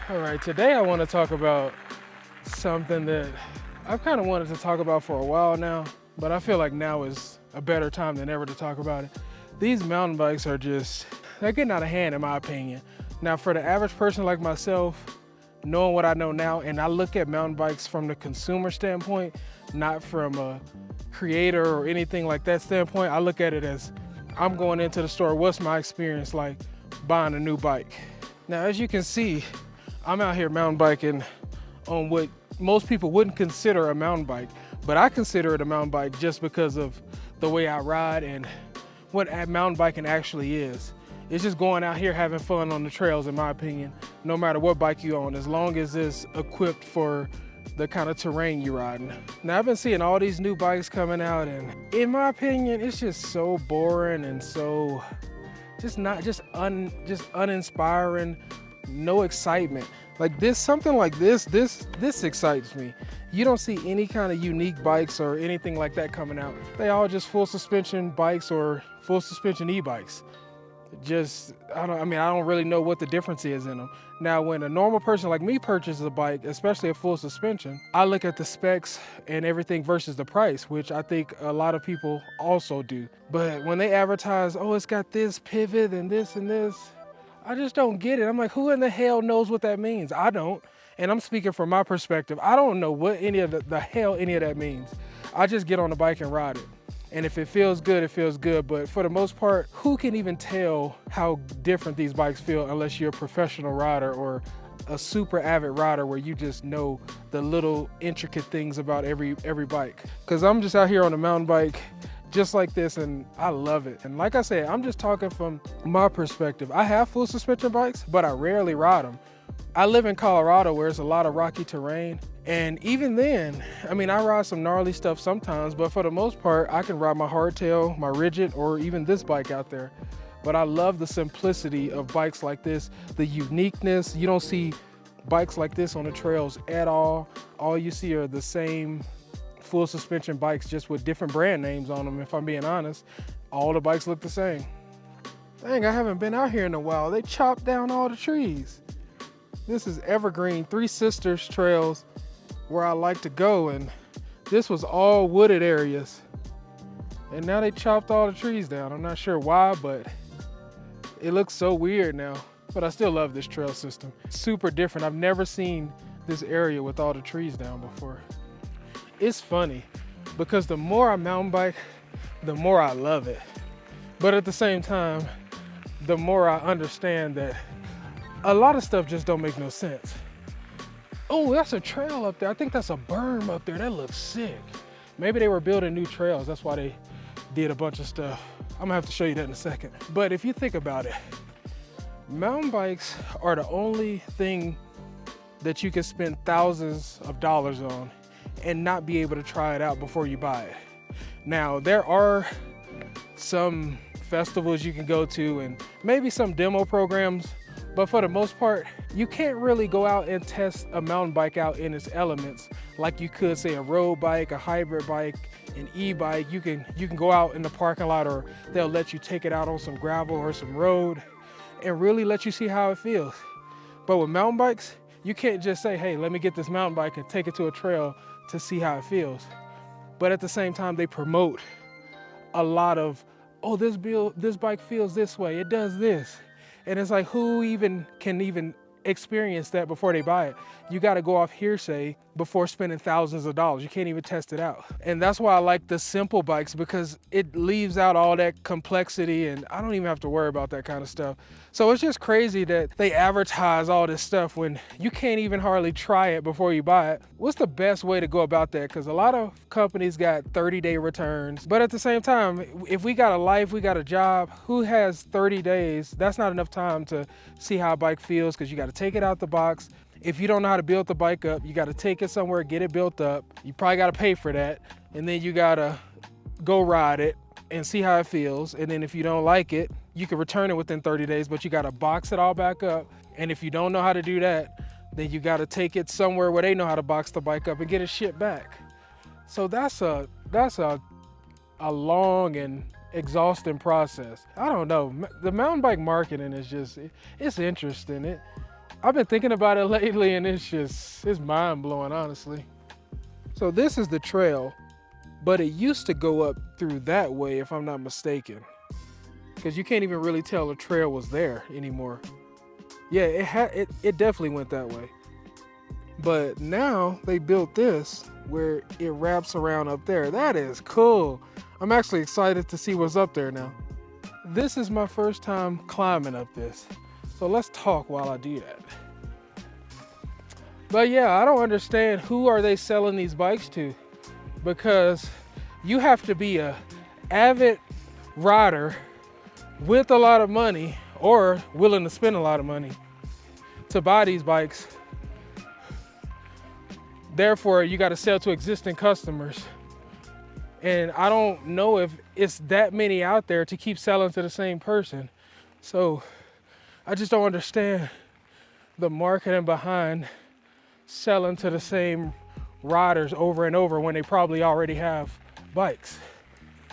All right, today I want to talk about something that I've kind of wanted to talk about for a while now, but I feel like now is a better time than ever to talk about it. These mountain bikes are just, they're getting out of hand in my opinion. Now for the average person like myself, knowing what I know now, and I look at mountain bikes from the consumer standpoint, not from a creator or anything like that standpoint. I look at it as I'm going into the store, what's my experience like buying a new bike? Now as you can see, I'm out here mountain biking on what most people wouldn't consider a mountain bike, but I consider it a mountain bike just because of the way I ride and what mountain biking actually is. It's just going out here having fun on the trails, in my opinion, no matter what bike you own, as long as it's equipped for the kind of terrain you're riding. Now I've been seeing all these new bikes coming out, and in my opinion, it's just so boring and so just uninspiring, no excitement. Like this, something like this excites me. You don't see any kind of unique bikes or anything like that coming out. They all just full suspension bikes or full suspension e-bikes. I don't really know what the difference is in them. Now, when a normal person like me purchases a bike, especially a full suspension, I look at the specs and everything versus the price, which I think a lot of people also do. But when they advertise, oh, it's got this pivot and this, I just don't get it. I'm like, who in the hell knows what that means? I don't. And I'm speaking from my perspective. I don't know what any of the hell any of that means. I just get on the bike and ride it. And if it feels good, it feels good. But for the most part, who can even tell how different these bikes feel unless you're a professional rider or a super avid rider where you just know the little intricate things about every bike. Because I'm just out here on a mountain bike just like this, and I love it. And like I said, I'm just talking from my perspective. I have full suspension bikes, but I rarely ride them. I live in Colorado where there's a lot of rocky terrain. And even then, I ride some gnarly stuff sometimes, but for the most part, I can ride my hardtail, my rigid, or even this bike out there. But I love the simplicity of bikes like this, the uniqueness. You don't see bikes like this on the trails at all. All you see are the same full suspension bikes, just with different brand names on them, if I'm being honest. All the bikes look the same. Dang, I haven't been out here in a while. They chopped down all the trees. This is Evergreen, Three Sisters trails, where I like to go, and this was all wooded areas. And now they chopped all the trees down. I'm not sure why, but it looks so weird now. But I still love this trail system. Super different. I've never seen this area with all the trees down before. It's funny because the more I mountain bike, the more I love it. But at the same time, the more I understand that a lot of stuff just don't make no sense. Oh, that's a trail up there. I think that's a berm up there. That looks sick. Maybe they were building new trails. That's why they did a bunch of stuff. I'm gonna have to show you that in a second. But if you think about it, mountain bikes are the only thing that you can spend thousands of dollars on and not be able to try it out before you buy it. Now, there are some festivals you can go to and maybe some demo programs, but for the most part, you can't really go out and test a mountain bike out in its elements like you could, say, a road bike, a hybrid bike, an e-bike. You can go out in the parking lot, or they'll let you take it out on some gravel or some road and really let you see how it feels. But with mountain bikes, you can't just say, hey, let me get this mountain bike and take it to a trail to see how it feels. But at the same time, they promote a lot of, oh, this bike feels this way, it does this. And it's like, who can experience that before they buy it? You gotta go off hearsay before spending thousands of dollars. You can't even test it out. And that's why I like the simple bikes, because it leaves out all that complexity and I don't even have to worry about that kind of stuff. So it's just crazy that they advertise all this stuff when you can't even hardly try it before you buy it. What's the best way to go about that? Because a lot of companies got 30-day returns, but at the same time, if we got a life, we got a job, who has 30 days? That's not enough time to see how a bike feels, because you got to take it out the box. If you don't know how to build the bike up, you got to take it somewhere, get it built up. You probably got to pay for that. And then you got to go ride it and see how it feels. And then if you don't like it, you can return it within 30 days, but you got to box it all back up. And if you don't know how to do that, then you got to take it somewhere where they know how to box the bike up and get it shipped back. So that's a long and exhausting process. I don't know. The mountain bike marketing is just, it's interesting. I've been thinking about it lately and it's mind blowing, honestly. So this is the trail, but it used to go up through that way if I'm not mistaken. Because you can't even really tell the trail was there anymore. Yeah, it definitely went that way. But now they built this where it wraps around up there. That is cool. I'm actually excited to see what's up there now. This is my first time climbing up this. So let's talk while I do that. But yeah, I don't understand who are they selling these bikes to, because you have to be a avid rider with a lot of money or willing to spend a lot of money to buy these bikes. Therefore, you got to sell to existing customers. And I don't know if it's that many out there to keep selling to the same person. So I just don't understand the marketing behind selling to the same riders over and over when they probably already have bikes.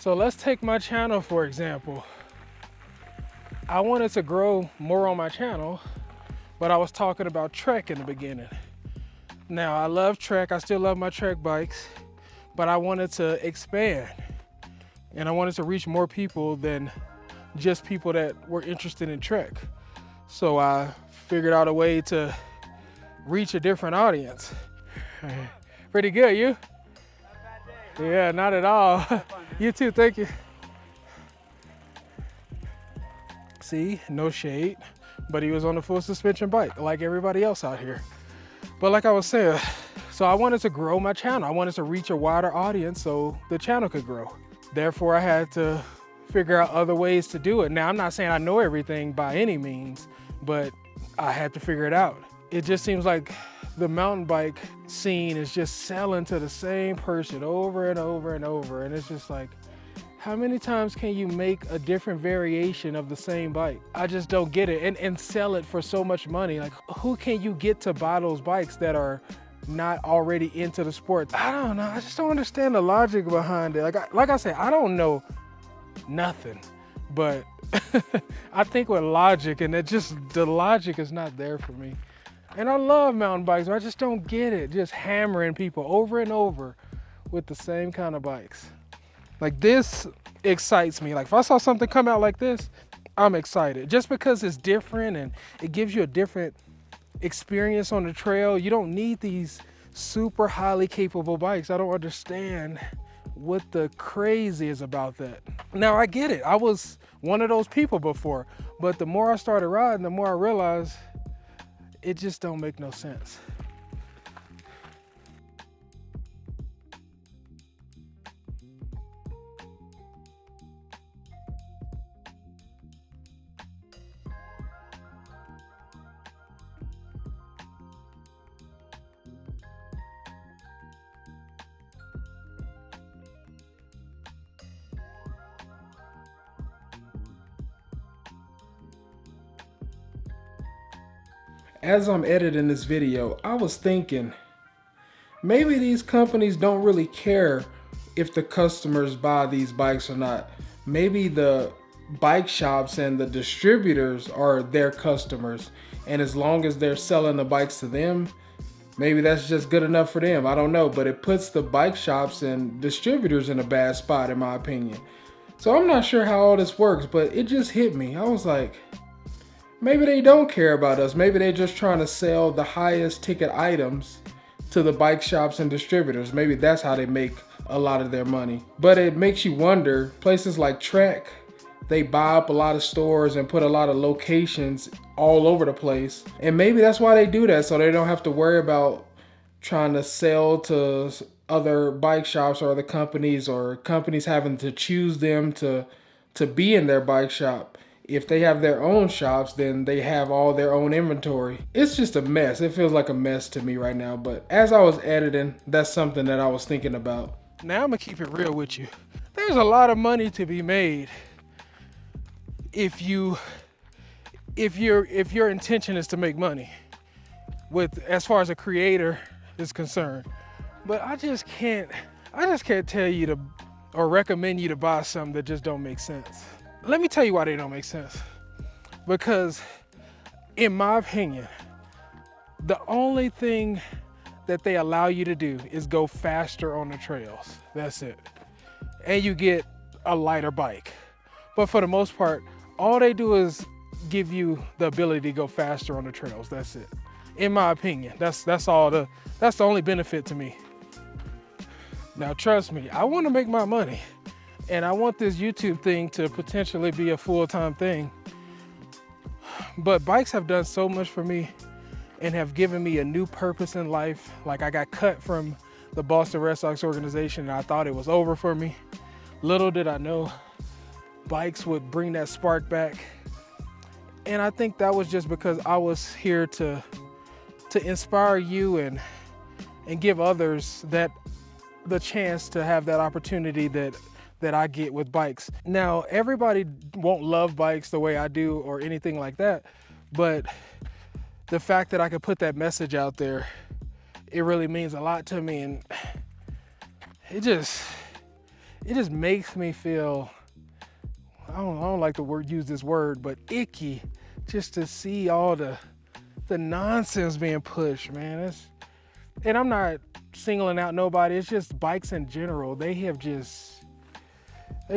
So let's take my channel for example. I wanted to grow more on my channel, but I was talking about Trek in the beginning. Now I love Trek, I still love my Trek bikes, but I wanted to expand and I wanted to reach more people than just people that were interested in Trek. So I figured out a way to reach a different audience. Pretty good, you? Not a bad day. Yeah, not at all. Fun, You too, thank you. See, no shade, but he was on a full suspension bike like everybody else out here. But like I was saying, so I wanted to grow my channel. I wanted to reach a wider audience so the channel could grow. Therefore, I had to figure out other ways to do it. Now, I'm not saying I know everything by any means, but I had to figure it out. It just seems like the mountain bike scene is just selling to the same person over and over and over. And it's just like, how many times can you make a different variation of the same bike? I just don't get it. And sell it for so much money. Like, who can you get to buy those bikes that are not already into the sport? I don't know. I just don't understand the logic behind it. Like I said, I don't know nothing, but I think with logic, and the logic is not there for me. And I love mountain bikes, but I just don't get it. Just hammering people over and over with the same kind of bikes. Like, this excites me. Like, if I saw something come out like this, I'm excited. Just because it's different and it gives you a different experience on the trail. You don't need these super highly capable bikes. I don't understand what the craze is about that. Now, I get it. I was one of those people before, but the more I started riding, the more I realized it just don't make no sense. As I'm editing this video, I was thinking, maybe these companies don't really care if the customers buy these bikes or not. Maybe the bike shops and the distributors are their customers, and as long as they're selling the bikes to them, maybe that's just good enough for them. I don't know, but it puts the bike shops and distributors in a bad spot, in my opinion. So I'm not sure how all this works, but it just hit me. I was like, maybe they don't care about us. Maybe they're just trying to sell the highest ticket items to the bike shops and distributors. Maybe that's how they make a lot of their money. But it makes you wonder, places like Trek, they buy up a lot of stores and put a lot of locations all over the place. And maybe that's why they do that, so they don't have to worry about trying to sell to other bike shops or other companies, or companies having to choose them to be in their bike shop. If they have their own shops, then they have all their own inventory. It's just a mess. It feels like a mess to me right now. But as I was editing, that's something that I was thinking about. Now I'm gonna keep it real with you. There's a lot of money to be made if your intention is to make money, as far as a creator is concerned. But I just can't tell you to, or recommend you to buy something that just don't make sense. Let me tell you why they don't make sense. Because in my opinion, The only thing that they allow you to do is go faster on the trails. That's it. And you get a lighter bike. But for the most part, all they do is give you the ability to go faster on the trails. That's it. In my opinion, that's the only benefit to me. Now trust me, I want to make my money and I want this YouTube thing to potentially be a full-time thing. But bikes have done so much for me and have given me a new purpose in life. Like, I got cut from the Boston Red Sox organization and I thought it was over for me. Little did I know bikes would bring that spark back. And I think that was just because I was here to inspire you and give others the chance to have that opportunity that I get with bikes. Now, everybody won't love bikes the way I do or anything like that, but the fact that I could put that message out there, it really means a lot to me. And it just makes me feel, I don't like to use this word, but icky, just to see all the nonsense being pushed, man. And I'm not singling out nobody, it's just bikes in general. They're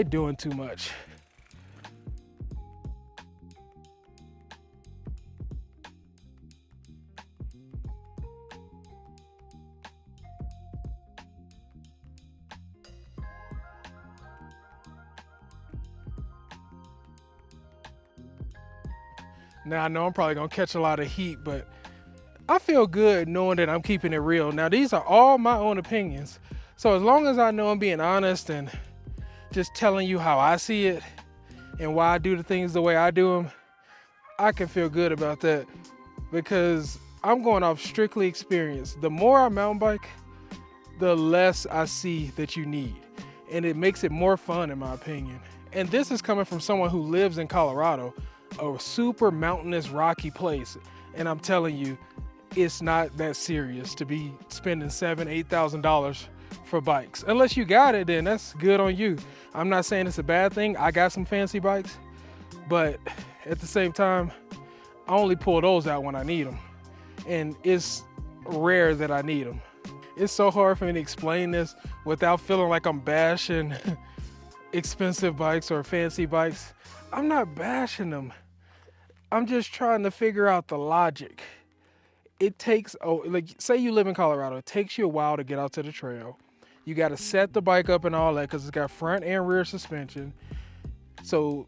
doing too much. Now, I know I'm probably gonna catch a lot of heat, but I feel good knowing that I'm keeping it real. Now, these are all my own opinions. So as long as I know I'm being honest and just telling you how I see it and why I do the things the way I do them, I can feel good about that because I'm going off strictly experience. The more I mountain bike, the less I see that you need. And it makes it more fun, in my opinion. And this is coming from someone who lives in Colorado, a super mountainous, rocky place. And I'm telling you, it's not that serious to be spending $7,000, $8,000 for bikes. Unless you got it, then that's good on you. I'm not saying it's a bad thing. I got some fancy bikes, but at the same time, I only pull those out when I need them. And it's rare that I need them. It's so hard for me to explain this without feeling like I'm bashing expensive bikes or fancy bikes. I'm not bashing them. I'm just trying to figure out the logic. It takes, like, say you live in Colorado, it takes you a while to get out to the trail. You got to set the bike up and all that because it's got front and rear suspension. So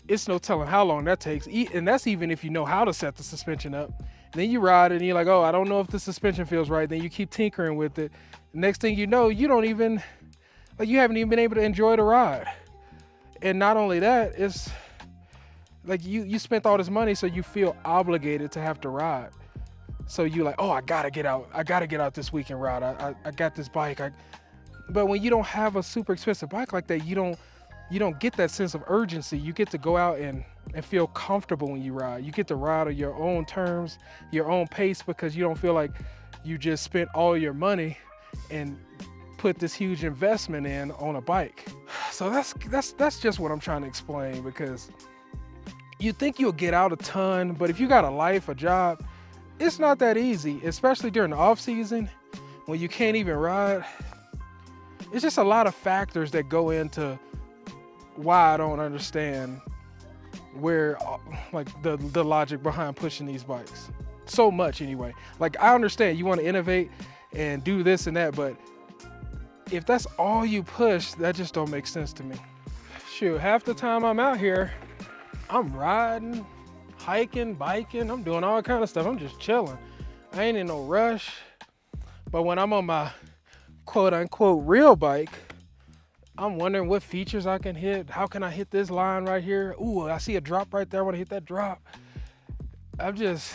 it's no telling how long that takes. And that's even if you know how to set the suspension up. Then you ride it and you're like, oh, I don't know if the suspension feels right. Then you keep tinkering with it. Next thing you know, you haven't even been able to enjoy the ride. And not only that, it's like you spent all this money, so you feel obligated to have to ride. So you're like, oh, I gotta get out this week and ride. I got this bike. But when you don't have a super expensive bike like that, you don't get that sense of urgency. You get to go out and feel comfortable when you ride. You get to ride on your own terms, your own pace, because you don't feel like you just spent all your money and put this huge investment in on a bike. So that's just what I'm trying to explain, because you think you'll get out a ton, but if you got a life, a job, it's not that easy, especially during the off season when you can't even ride. It's just a lot of factors that go into why I don't understand where, like, the logic behind pushing these bikes. So much anyway. Like, I understand you want to innovate and do this and that, but if that's all you push, that just don't make sense to me. Shoot, half the time I'm out here, I'm riding, hiking, biking, I'm doing all kind of stuff. I'm just chilling. I ain't in no rush. But when I'm on my quote unquote real bike, I'm wondering what features I can hit. How can I hit this line right here? Ooh, I see a drop right there. I want to hit that drop. I'm just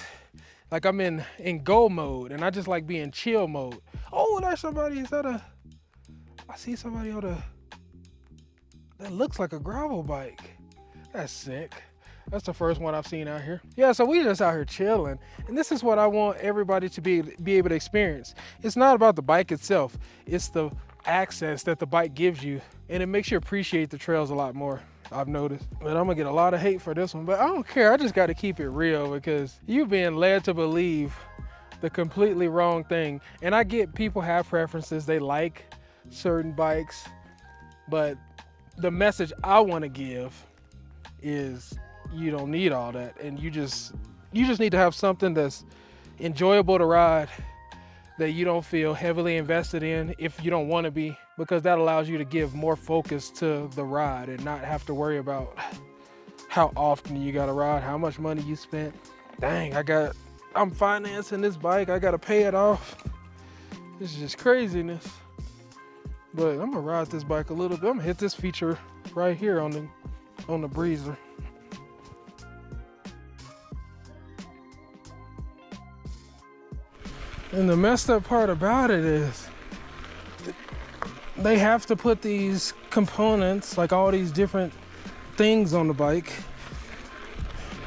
like, I'm in go mode, and I just like being chill mode. Oh, there's somebody. I see somebody that looks like a gravel bike. That's sick. That's the first one I've seen out here. Yeah, so we just out here chilling. And this is what I want everybody to be able to experience. It's not about the bike itself. It's the access that the bike gives you. And it makes you appreciate the trails a lot more, I've noticed. But I'm gonna get a lot of hate for this one. But I don't care, I just gotta keep it real, because you being led to believe the completely wrong thing. And I get people have preferences, they like certain bikes, but the message I want to give is you don't need all that, and you just need to have something that's enjoyable to ride, that you don't feel heavily invested in if you don't want to be, because that allows you to give more focus to the ride and not have to worry about how often you gotta ride, how much money you spent. Dang, I'm financing this bike, I gotta pay it off. This is just craziness. But I'm gonna ride this bike a little bit. I'm gonna hit this feature right here on the Breezer. And the messed up part about it is they have to put these components, like all these different things on the bike,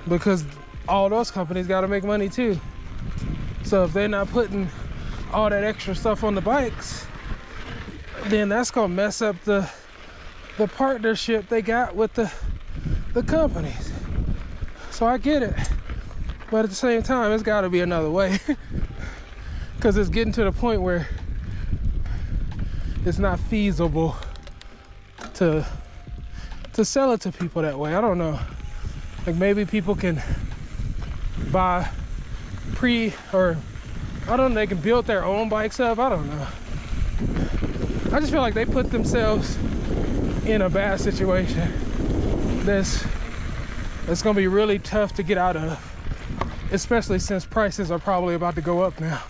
because all those companies got to make money too. So if they're not putting all that extra stuff on the bikes, then that's gonna mess up the partnership they got with the companies. So I get it, but at the same time, it's got to be another way. Because it's getting to the point where it's not feasible to sell it to people that way. I don't know. Like maybe people can buy or I don't know, they can build their own bikes up. I don't know. I just feel like they put themselves in a bad situation that's gonna be really tough to get out of, especially since prices are probably about to go up now.